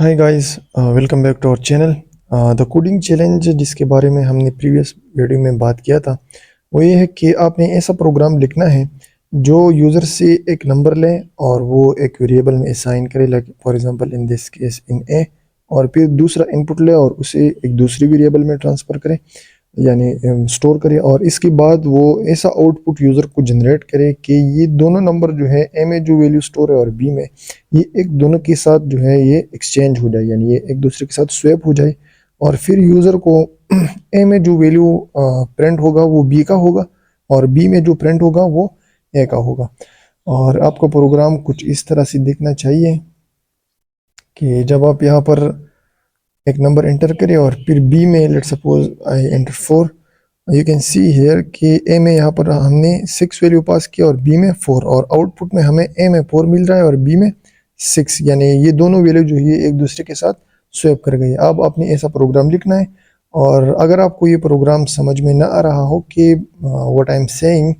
Hi guys, welcome back to our channel. The coding challenge जिसके बारे में हमने प्रीवियस वीडियो में बात किया था वो ये है कि आपने ऐसा प्रोग्राम लिखना है जो यूज़र से एक नंबर ले और वो एक वेरिएबल में असाइन करे, like for example in this case in a, और फिर दूसरा इनपुट ले और उसे एक दूसरी वेरिएबल में ट्रांसफ़र करे, यानी स्टोर करे। और इसके बाद वो ऐसा आउटपुट यूज़र को जनरेट करे कि ये दोनों नंबर जो है ए में जो वैल्यू स्टोर है और बी में, ये एक दोनों के साथ जो है ये एक्सचेंज हो जाए, यानी ये एक दूसरे के साथ स्वैप हो जाए। और फिर यूज़र को ए में जो वैल्यू प्रिंट होगा वो बी का होगा और बी में जो प्रिंट होगा वो ए का होगा। और आपका प्रोग्राम कुछ इस तरह से दिखना चाहिए कि जब आप यहाँ पर एक नंबर एंटर करें और फिर बी में let suppose I enter 4, you can see here कि ए में यहाँ पर हमने 6 वैल्यू पास किया और बी में 4, और आउटपुट में हमें ए में 4 मिल रहा है और बी में 6, यानी ये दोनों वैल्यू जो है एक दूसरे के साथ स्वैप कर गई। अब आपने ऐसा प्रोग्राम लिखना है। और अगर आपको ये प्रोग्राम समझ में ना आ रहा हो कि what I am saying,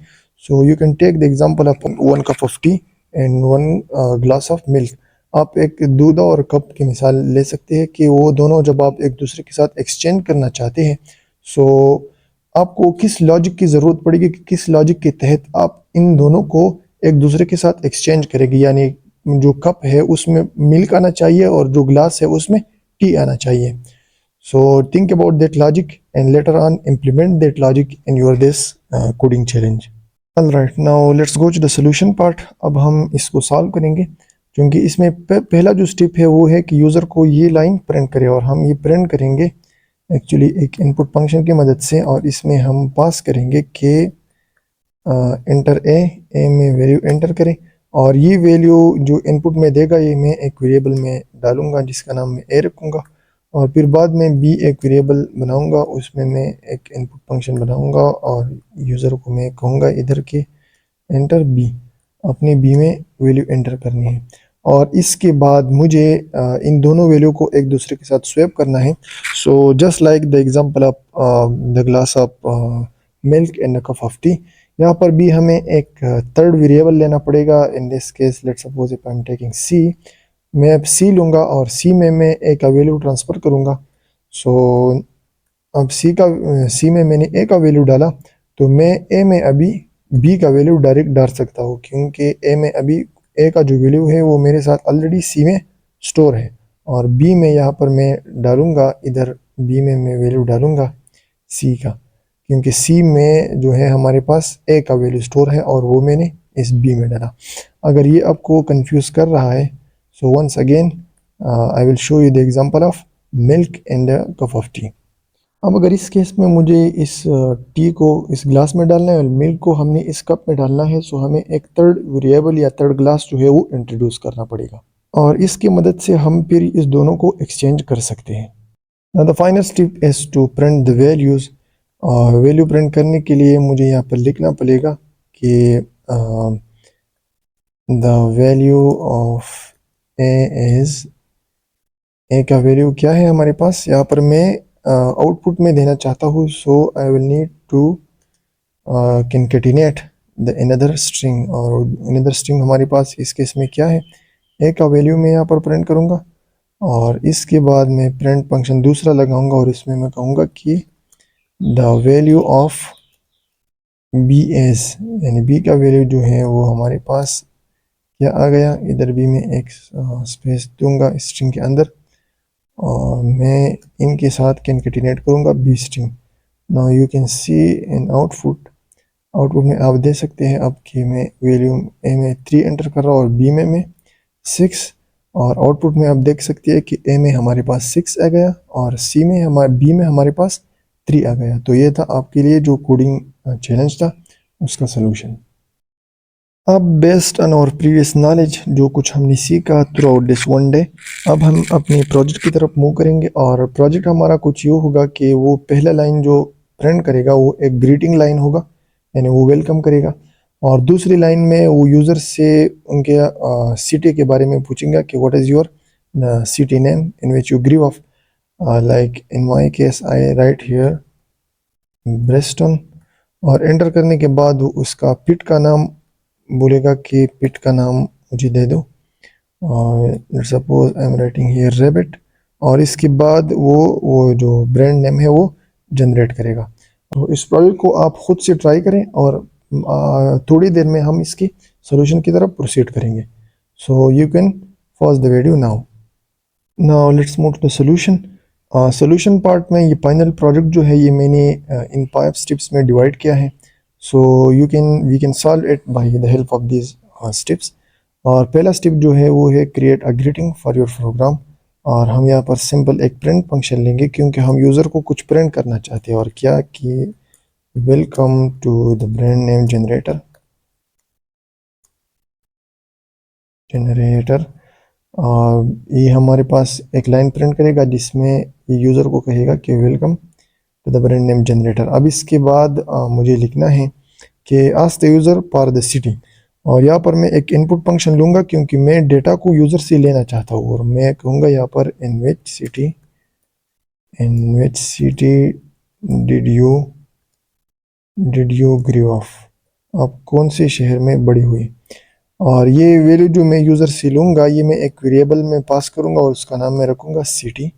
so you can take the example of 1 cup of tea and 1 glass of milk. आप एक दूध और कप की मिसाल ले सकते हैं कि वो दोनों जब आप एक दूसरे के साथ एक्सचेंज करना चाहते हैं, सो आपको किस लॉजिक की ज़रूरत पड़ेगी कि किस लॉजिक के तहत आप इन दोनों को एक दूसरे के साथ एक्सचेंज करेगी। यानी जो कप है उसमें मिल्क आना चाहिए और जो ग्लास है उसमें टी आना चाहिए। So think about that logic and later on implement that logic in your this coding challenge. Alright, now let's go to the solution part. अब हम इसको सॉल्व करेंगे, क्योंकि इसमें पहला जो स्टेप है वो है कि यूज़र को ये लाइन प्रिंट करे, और हम ये प्रिंट करेंगे एक्चुअली एक इनपुट फंक्शन की मदद से। और इसमें हम पास करेंगे कि एंटर ए में वैल्यू एंटर करें, और ये वैल्यू जो इनपुट में देगा ये मैं एक वेरिएबल में डालूंगा जिसका नाम मैं ए रखूँगा। और फिर बाद में बी एक वेरिएबल बनाऊंगा, उसमें मैं एक इनपुट फंक्शन बनाऊंगा और यूज़र को मैं कहूँगा इधर के एंटर बी, अपनी बी में वैल्यू एंटर करनी है। और इसके बाद मुझे इन दोनों वैल्यू को एक दूसरे के साथ स्वैप करना है। So just like the example of the glass of milk and a cup of tea, यहाँ पर भी हमें एक थर्ड वेरिएबल लेना पड़ेगा। In this case let's suppose if I am taking c, मैं अब सी लूँगा और सी में मैं ए का वैल्यू ट्रांसफ़र करूँगा। सो अब सी में मैंने ए का वैल्यू डाला, तो मैं ए में अभी बी का वैल्यू डायरेक्ट डाल सकता हूँ, क्योंकि ए में अभी ए का जो वैल्यू है वो मेरे साथ ऑलरेडी सी में स्टोर है। और बी में यहाँ पर मैं डालूँगा, इधर बी में मैं वैल्यू डालूँगा सी का, क्योंकि सी में जो है हमारे पास ए का वैल्यू स्टोर है और वो मैंने इस बी में डाला। अगर ये आपको कंफ्यूज कर रहा है, so once again I will show you the example of milk and a cup of tea. अब अगर इस केस में मुझे इस टी को इस ग्लास में डालना है और मिल्क को हमने इस कप में डालना है, सो हमें एक थर्ड वेरिएबल या थर्ड ग्लास जो है वो इंट्रोड्यूस करना पड़ेगा, और इसकी मदद से हम फिर इस दोनों को एक्सचेंज कर सकते हैं। Now the final step is to print the values. और वैल्यू प्रिंट करने के लिए मुझे यहाँ पर लिखना पड़ेगा कि the value of a is, a का वैल्यू क्या है हमारे पास, यहाँ पर मैं आउटपुट में देना चाहता हूँ। So I will need to concatenate the another string, और another string हमारे पास इस केस में क्या है, ए का वैल्यू मैं यहाँ पर प्रिंट करूँगा। और इसके बाद मैं प्रिंट फंक्शन दूसरा लगाऊंगा और इसमें मैं कहूँगा कि the value of B as, यानी बी का वैल्यू जो है वो हमारे पास क्या आ गया, इधर भी मैं एक स्पेस दूंगा स्ट्रिंग के अंदर, और मैं इनके साथ कंकेटिनेट करूँगा B string. Now you can see in output में आप दे सकते हैं अब कि मैं वैल्यू ए में 3 एंटर कर रहा हूँ और बी में मैं 6। और आउटपुट में आप देख सकते हैं कि ए में हमारे पास 6 आ गया और बी में हमारे पास 3 आ गया। तो ये था आपके लिए जो कोडिंग चैलेंज था उसका सलूशन। अब बेस्ड ऑन और प्रीवियस नॉलेज जो कुछ हमने सीखा through out this one day, अब हम अपनी प्रोजेक्ट की तरफ मूव करेंगे। और प्रोजेक्ट हमारा कुछ यूँ होगा कि वो पहला लाइन जो प्रिंट करेगा वो एक ग्रीटिंग लाइन होगा, यानी वो वेलकम करेगा। और दूसरी लाइन में वो यूज़र से उनके सिटी के बारे में पूछेंगे कि what is your city name in which you grew up, like in my case I write here Preston. और एंटर करने के बाद वो उसका पिट का नाम बोलेगा कि पिट का नाम मुझे दे दो। Let's suppose I am writing here rabbit, और इसके बाद वो जो ब्रांड नेम है वो जनरेट करेगा। तो इस प्रोजेक्ट को आप खुद से ट्राई करें, और थोड़ी देर में हम इसकी सोल्यूशन की तरफ प्रोसीड करेंगे। So you can pause the video now. Now let's move to the solution. Solution part में ये फाइनल प्रोजेक्ट जो है ये मैंने इन 5 स्टेप्स में डिवाइड किया है। So we can solve it by the help of these steps. और पहला स्टेप जो है वो है create a greeting for your program. और हम यहाँ पर सिंपल एक प्रिंट फंक्शन लेंगे, क्योंकि हम यूज़र को कुछ प्रिंट करना चाहते हैं। और क्या कि welcome to the brand name generator. ये हमारे पास एक लाइन प्रिंट करेगा जिसमें ये यूज़र को कहेगा कि welcome to the brand name generator. अब इसके बाद मुझे लिखना है कि ask the user for the city. और यहाँ पर मैं एक इनपुट फंक्शन लूँगा, क्योंकि मैं डेटा को यूज़र से लेना चाहता हूँ। और मैं कहूँगा यहाँ पर in which city did you grow up, आप कौन से शहर में बड़ी हुई। और ये वैल्यू जो मैं यूज़र से लूँगा ये मैं एक वेरिएबल में पास करूँगा, और उसका नाम मैं रखूँगा सिटी।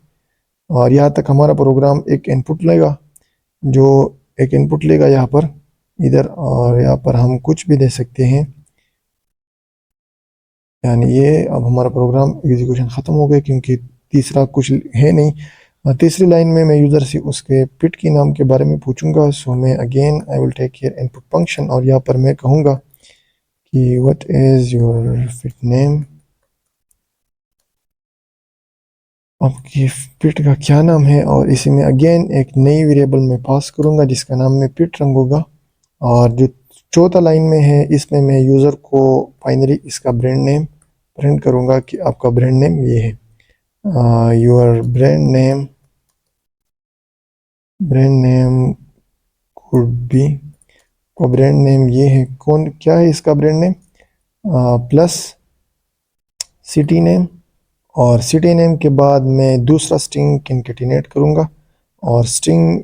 और यहाँ तक हमारा प्रोग्राम एक इनपुट लेगा, जो एक इनपुट लेगा यहाँ पर इधर। और यहाँ पर हम कुछ भी दे सकते हैं, यानी ये अब हमारा प्रोग्राम एग्जीक्यूशन ख़त्म हो गया, क्योंकि तीसरा कुछ है नहीं। तीसरी लाइन में मैं यूज़र से उसके पिट की नाम के बारे में पूछूंगा। सो मैं again I will take here input function, और यहाँ पर मैं कहूँगा कि what is your pet name, आपकी पिट का क्या नाम है। और इसी में अगेन एक नई वेरिएबल में पास करूँगा जिसका नाम मैं पिट रखूँगा। और जो चौथा लाइन में है इसमें मैं यूज़र को फाइनली इसका ब्रांड नेम प्रिंट करूँगा कि आपका ब्रांड नेम ये है। Your brand name could be, को ब्रांड नेम ये है, कौन क्या है इसका brand name, plus city name. और सिटी नेम के बाद मैं दूसरा स्ट्रिंग कंकैटिनेट करूँगा, और स्ट्रिंग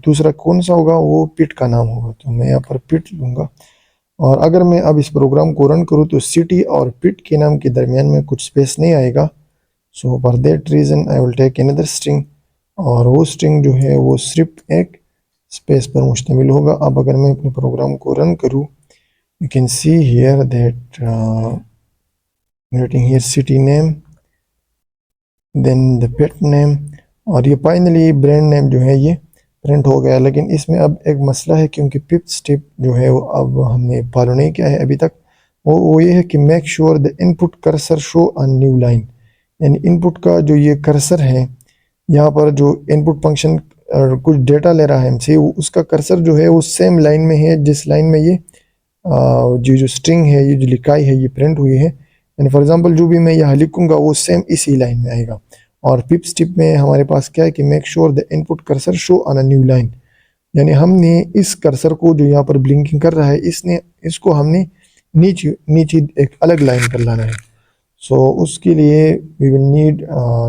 दूसरा कौन सा होगा वो पिट का नाम होगा, तो मैं यहाँ पर पिट लूँगा। और अगर मैं अब इस प्रोग्राम को रन करूँ तो सिटी और पिट के नाम के दरमियान में कुछ स्पेस नहीं आएगा। So for that reason I will take another string, और वो स्ट्रिंग जो है वो सिर्फ एक स्पेस पर मुश्तमिल होगा। अब अगर मैं अपने प्रोग्राम को रन करूँ, you can see here that writing here city name then the pet name, और ये फाइनली ब्रांड नेम जो है ये प्रिंट हो गया। लेकिन इसमें अब एक मसला है, क्योंकि फिफ्थ स्टेप जो है वो अब हमने फॉलो नहीं किया है अभी तक। वो ये है कि make sure the input cursor show a new line, यानी इनपुट का जो ये कर्सर है यहाँ पर जो इनपुट फंक्शन कुछ डेटा ले रहा है हमसे, उसका कर्सर जो है वो सेम लाइन में है जिस लाइन में ये जो स्ट्रिंग है, ये जो लिखाई है ये प्रिंट हुई है। यानी फॉर एग्जांपल जो भी मैं यहाँ लिखूंगा वो सेम इसी लाइन में आएगा। और फिफ्थ स्टेप में हमारे पास क्या है कि make sure the input cursor show on a new line, यानी हमने इस कर्सर को जो यहाँ पर ब्लिंकिंग कर रहा है इसको हमने नीचे नीचे एक अलग लाइन पर लाना है। सो उसके लिए we will need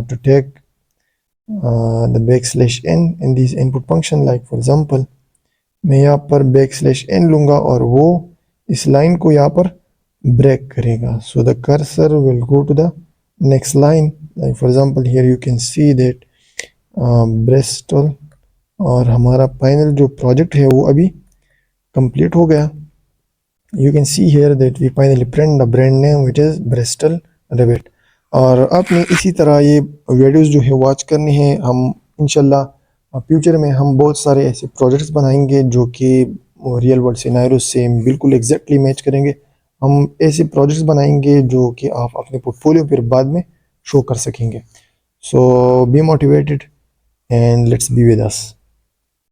to take the backslash n in this input function, like for example मैं यहाँ पर backslash n लूँगा और वो इस लाइन को यहाँ पर ब्रेक करेगा। so the cursor will go to the next line, like for example here you can see that Bristol, और हमारा फाइनल जो प्रोजेक्ट है वो अभी कंप्लीट हो गया। you can see here that we finally print the brand name which is Bristol Rabbit। और आपने इसी तरह ये वीडियोस जो है वॉच करनी है। हम इंशाल्लाह फ्यूचर में हम बहुत सारे ऐसे प्रोजेक्ट्स बनाएंगे जो कि रियल वर्ल्ड सिनेरियो से बिल्कुल एग्जैक्टली मैच करेंगे। हम ऐसे प्रोजेक्ट्स बनाएंगे जो कि आप अपने पोर्टफोलियो पर बाद में शो कर सकेंगे। So be motivated and let's be with us.